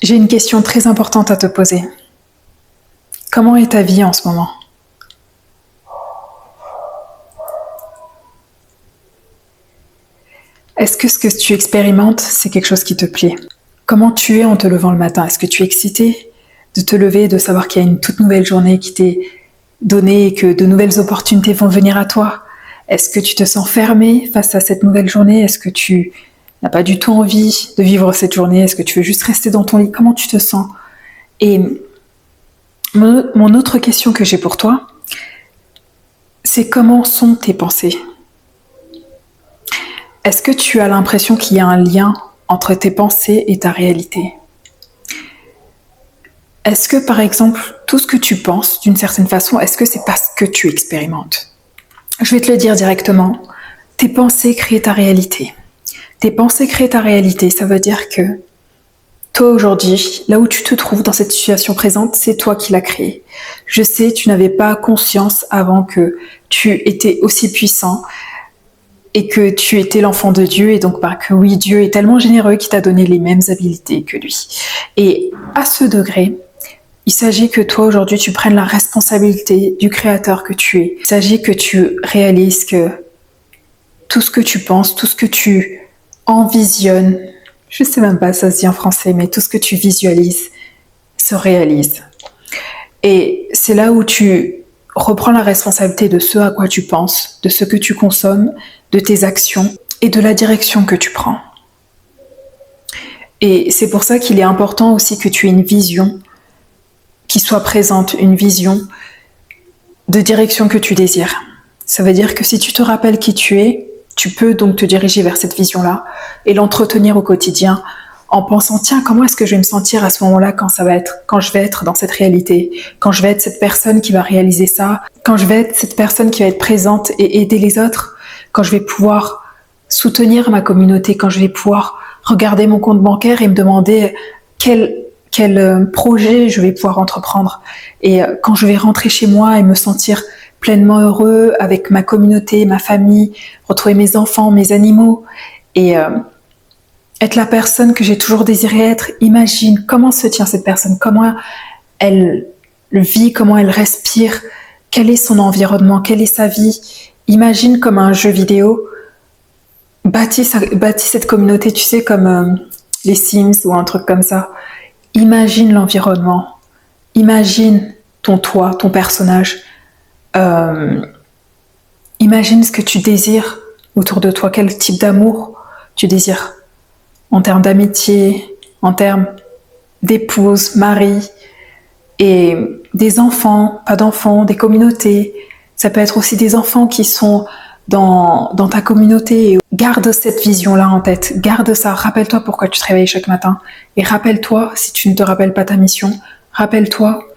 J'ai une question très importante à te poser. Comment est ta vie en ce moment? Est-ce que ce que tu expérimentes, c'est quelque chose qui te plaît? Comment tu es en te levant le matin? Est-ce que tu es excité de te lever, de savoir qu'il y a une toute nouvelle journée qui t'est donnée et que de nouvelles opportunités vont venir à toi? Est-ce que tu te sens fermé face à cette nouvelle journée? Est-ce que tu n'as pas du tout envie de vivre cette journée? Est-ce que tu veux juste rester dans ton lit? Comment tu te sens? Et mon autre question que j'ai pour toi, c'est comment sont tes pensées? Est-ce que tu as l'impression qu'il y a un lien entre tes pensées et ta réalité? Est-ce que, par exemple, tout ce que tu penses, d'une certaine façon, est-ce que c'est parce que tu expérimentes? Je vais te le dire directement. Tes pensées créent ta réalité. Tes pensées créent ta réalité. Ça veut dire que toi, aujourd'hui, là où tu te trouves dans cette situation présente, c'est toi qui l'as créée. Je sais, tu n'avais pas conscience avant que tu étais aussi puissant et que tu étais l'enfant de Dieu, et donc que oui, Dieu est tellement généreux qu'il t'a donné les mêmes habilités que lui. Et à ce degré, il s'agit que toi, aujourd'hui, tu prennes la responsabilité du créateur que tu es. Il s'agit que tu réalises que tout ce que tu penses, tout ce que tu envisionnes, je sais même pas si ça se dit en français, mais tout ce que tu visualises se réalise. Et c'est là où tu reprends la responsabilité de ce à quoi tu penses, de ce que tu consommes, de tes actions et de la direction que tu prends. Et c'est pour ça qu'il est important aussi que tu aies une vision qui soit présente, une vision de direction que tu désires. Ça veut dire que si tu te rappelles qui tu es, tu peux donc te diriger vers cette vision-là et l'entretenir au quotidien en pensant, tiens, comment est-ce que je vais me sentir à ce moment-là quand je vais être dans cette réalité, quand je vais être cette personne qui va réaliser ça, quand je vais être cette personne qui va être présente et aider les autres, quand je vais pouvoir soutenir ma communauté, quand je vais pouvoir regarder mon compte bancaire et me demander quel projet je vais pouvoir entreprendre. Et quand je vais rentrer chez moi et me sentir pleinement heureux avec ma communauté, ma famille, retrouver mes enfants, mes animaux, et être la personne que j'ai toujours désiré être. Imagine comment se tient cette personne, comment elle vit, comment elle respire, quel est son environnement, quelle est sa vie. Imagine comme un jeu vidéo, bâtis cette communauté, tu sais, comme les Sims ou un truc comme ça. Imagine l'environnement, imagine ton toi, ton personnage, imagine ce que tu désires autour de toi, quel type d'amour tu désires, en termes d'amitié, en termes d'épouse, mari, et des enfants, pas d'enfants, des communautés. Ça peut être aussi des enfants qui sont dans ta communauté. Garde cette vision-là en tête, garde ça, rappelle-toi pourquoi tu te réveilles chaque matin, et rappelle-toi, si tu ne te rappelles pas ta mission, rappelle-toi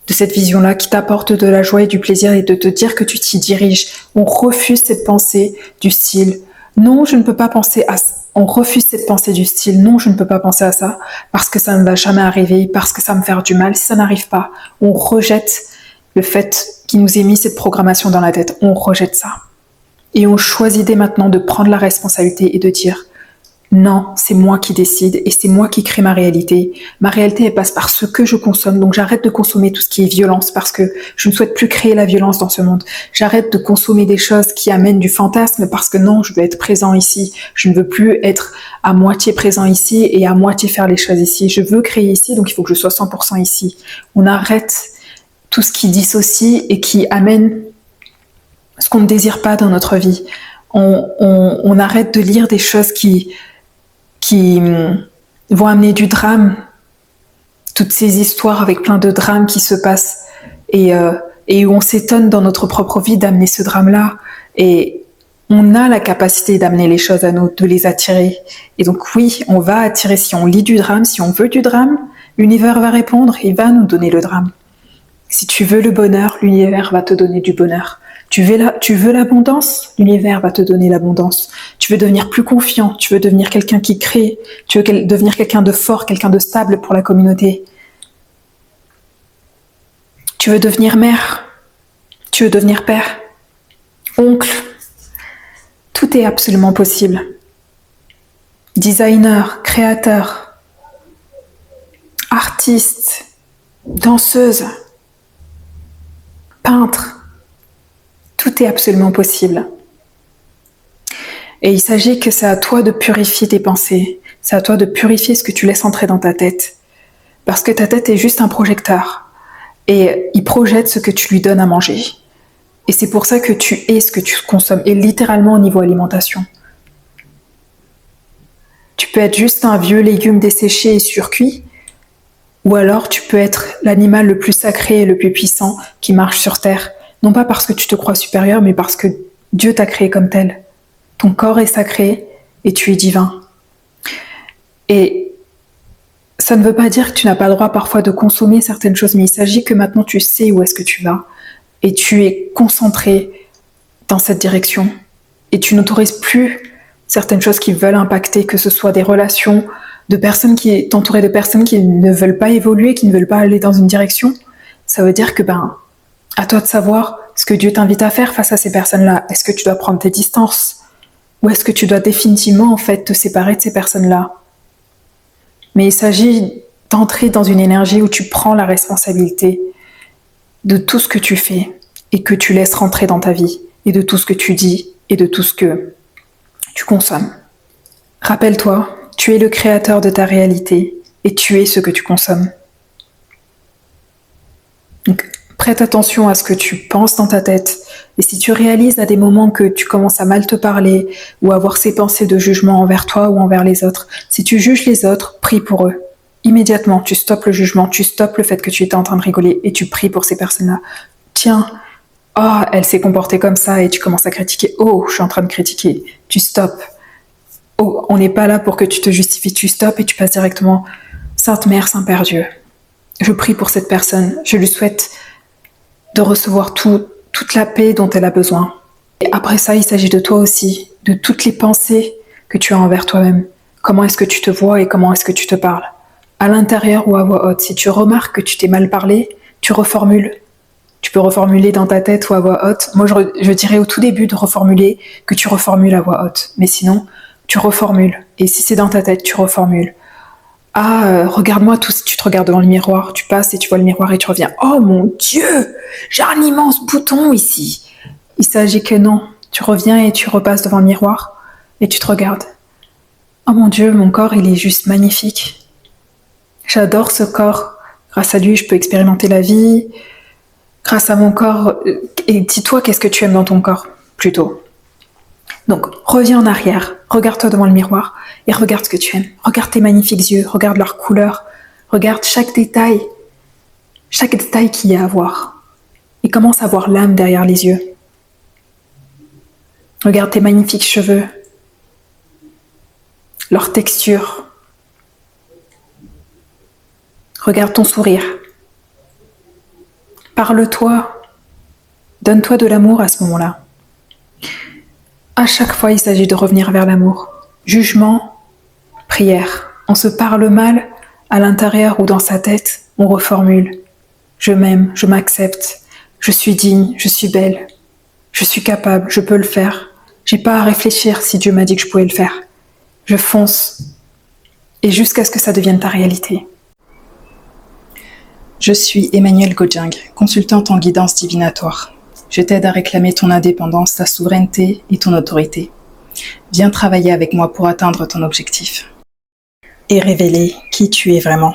de cette vision-là qui t'apporte de la joie et du plaisir et de te dire que tu t'y diriges. On refuse cette pensée du style « Non, je ne peux pas penser à ça ». On refuse cette pensée du style « Non, je ne peux pas penser à ça parce que ça ne va jamais arriver, parce que ça va me faire du mal. » Si ça n'arrive pas, on rejette le fait qu'il nous ait mis cette programmation dans la tête. On rejette ça. Et on choisit dès maintenant de prendre la responsabilité et de dire non, c'est moi qui décide et c'est moi qui crée ma réalité. Ma réalité, elle passe par ce que je consomme. Donc j'arrête de consommer tout ce qui est violence parce que je ne souhaite plus créer la violence dans ce monde. J'arrête de consommer des choses qui amènent du fantasme parce que non, je veux être présent ici. Je ne veux plus être à moitié présent ici et à moitié faire les choses ici. Je veux créer ici, donc il faut que je sois 100% ici. On arrête tout ce qui dissocie et qui amène ce qu'on ne désire pas dans notre vie. On arrête de lire des choses qui vont amener du drame, toutes ces histoires avec plein de drames qui se passent et où on s'étonne dans notre propre vie d'amener ce drame-là. Et on a la capacité d'amener les choses à nous, de les attirer. Et donc oui, on va attirer, si on lit du drame, si on veut du drame, l'univers va répondre, il va nous donner le drame. Si tu veux le bonheur, l'univers va te donner du bonheur. Tu veux l'abondance, l'univers va te donner l'abondance. Tu veux devenir plus confiant, tu veux devenir quelqu'un qui crée, tu veux devenir quelqu'un de fort, quelqu'un de stable pour la communauté. Tu veux devenir mère, tu veux devenir père, oncle. Tout est absolument possible. Designer, créateur, artiste, danseuse, peintre. Tout est absolument possible. Et il s'agit que c'est à toi de purifier tes pensées. C'est à toi de purifier ce que tu laisses entrer dans ta tête. Parce que ta tête est juste un projecteur. Et il projette ce que tu lui donnes à manger. Et c'est pour ça que tu es ce que tu consommes. Et littéralement au niveau alimentation. Tu peux être juste un vieux légume desséché et surcuit. Ou alors tu peux être l'animal le plus sacré et le plus puissant qui marche sur terre. Non pas parce que tu te crois supérieur, mais parce que Dieu t'a créé comme tel. Ton corps est sacré et tu es divin. Et ça ne veut pas dire que tu n'as pas le droit parfois de consommer certaines choses, mais il s'agit que maintenant tu sais où est-ce que tu vas et tu es concentré dans cette direction et tu n'autorises plus certaines choses qui veulent impacter, que ce soit des relations de personnes t'entourer de personnes qui ne veulent pas évoluer, qui ne veulent pas aller dans une direction. Ça veut dire que à toi de savoir ce que Dieu t'invite à faire face à ces personnes-là. Est-ce que tu dois prendre tes distances? Ou est-ce que tu dois définitivement te séparer de ces personnes-là? Mais il s'agit d'entrer dans une énergie où tu prends la responsabilité de tout ce que tu fais et que tu laisses rentrer dans ta vie et de tout ce que tu dis et de tout ce que tu consommes. Rappelle-toi, tu es le créateur de ta réalité et tu es ce que tu consommes. Donc, prête attention à ce que tu penses dans ta tête. Et si tu réalises à des moments que tu commences à mal te parler ou à avoir ces pensées de jugement envers toi ou envers les autres, si tu juges les autres, prie pour eux. Immédiatement, tu stoppes le jugement, tu stoppes le fait que tu étais en train de rigoler et tu pries pour ces personnes-là. Tiens, elle s'est comportée comme ça et tu commences à critiquer. Oh, je suis en train de critiquer. Tu stoppes. Oh, on n'est pas là pour que tu te justifies. Tu stoppes et tu passes directement. Sainte Mère, Saint-Père Dieu, je prie pour cette personne. Je lui souhaite de recevoir toute la paix dont elle a besoin. Et après ça, il s'agit de toi aussi, de toutes les pensées que tu as envers toi-même. Comment est-ce que tu te vois et comment est-ce que tu te parles? À l'intérieur ou à voix haute. Si tu remarques que tu t'es mal parlé, tu reformules. Tu peux reformuler dans ta tête ou à voix haute. Moi, je dirais au tout début de reformuler que tu reformules à voix haute. Mais sinon, tu reformules. Et si c'est dans ta tête, tu reformules. Regarde-moi tout, si tu te regardes devant le miroir, tu passes et tu vois le miroir et tu reviens. Oh mon Dieu, j'ai un immense bouton ici. Il s'agit que non, tu reviens et tu repasses devant le miroir et tu te regardes. Oh mon Dieu, mon corps, il est juste magnifique. J'adore ce corps. Grâce à lui, je peux expérimenter la vie. Grâce à mon corps, et dis-toi qu'est-ce que tu aimes dans ton corps, plutôt. Donc, reviens en arrière, regarde-toi devant le miroir et regarde ce que tu aimes. Regarde tes magnifiques yeux, regarde leurs couleurs, regarde chaque détail qu'il y a à voir. Et commence à voir l'âme derrière les yeux. Regarde tes magnifiques cheveux, leur texture. Regarde ton sourire. Parle-toi, donne-toi de l'amour à ce moment-là. À chaque fois, il s'agit de revenir vers l'amour. Jugement, prière. On se parle mal à l'intérieur ou dans sa tête, on reformule. Je m'aime, je m'accepte, je suis digne, je suis belle, je suis capable, je peux le faire. J'ai pas à réfléchir si Dieu m'a dit que je pouvais le faire. Je fonce. Et jusqu'à ce que ça devienne ta réalité. Je suis Emmanuelle Godjing, consultante en guidance divinatoire. Je t'aide à réclamer ton indépendance, ta souveraineté et ton autorité. Viens travailler avec moi pour atteindre ton objectif et révéler qui tu es vraiment.